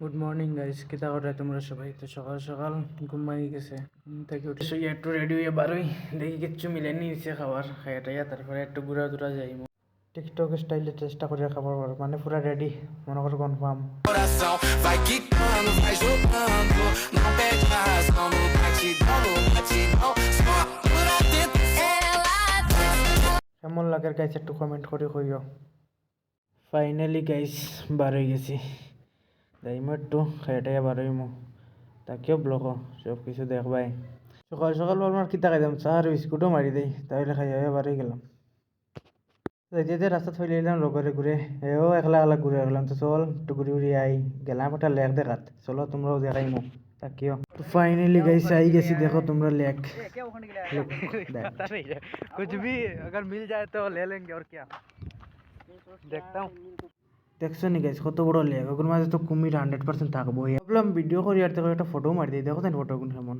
Good morning guys, কিতা করে তোমরা সবাই? তো সকাল সকাল ঘুমাই গেছে, ঘুম থেকে উঠে শুয়ে একটু রেডি হয়ে বারোই, দেখি কিচ্ছু মিলেনি নিচে খাবার খাইয়া টাইয়া, তারপরে একটু ঘুরা টুরা যাই টিকটক স্টাইলে চেষ্টা করে খাবার মানে পুরা রেডি, মনে করো confirm. Coração vai quicando, vai jogando. Não perde a razão no batidão, no batidão. Só por atento. কেমন লাগে গাইস একটু কমেন্ট করে কইও। ফাইনালি গাইস বার হয়ে গেছি, যাইমো একটু খাইয়া টাইয়া বার হইমো, তাকেও ব্লগ সব কিছু দেখবাই। সকাল সকাল আমার কিতা খাইতাম, চা আর বিস্কুটও মারি দেই, তাহলে খাইয়া বার হয়ে গেলাম। যেতে রাস্তা থইলে এলাম লগরে ঘুরে, এও একলা একলা ঘুরে গেলাম। তো চল একটু ঘুরে ঘুরে আই, গেলাম একটা লেক দেখাত, চলো তোমরাও দেখাইমো তাকিও। তো ফাইনালি গাইস আই গেছি, দেখো তোমরা লেক। कुछ भी अगर मिल जाए तो ले लेंगे और क्या। দেখতা हूँ। দেখছো নি গাইস কত বড় লেক, ওগুলোর মাঝে তো কুমির 100% থাকবো। ভাবলাম ভিডিও করি আর দেখো একটা ফটো মারি দিই, দেখো ফটো কেমন।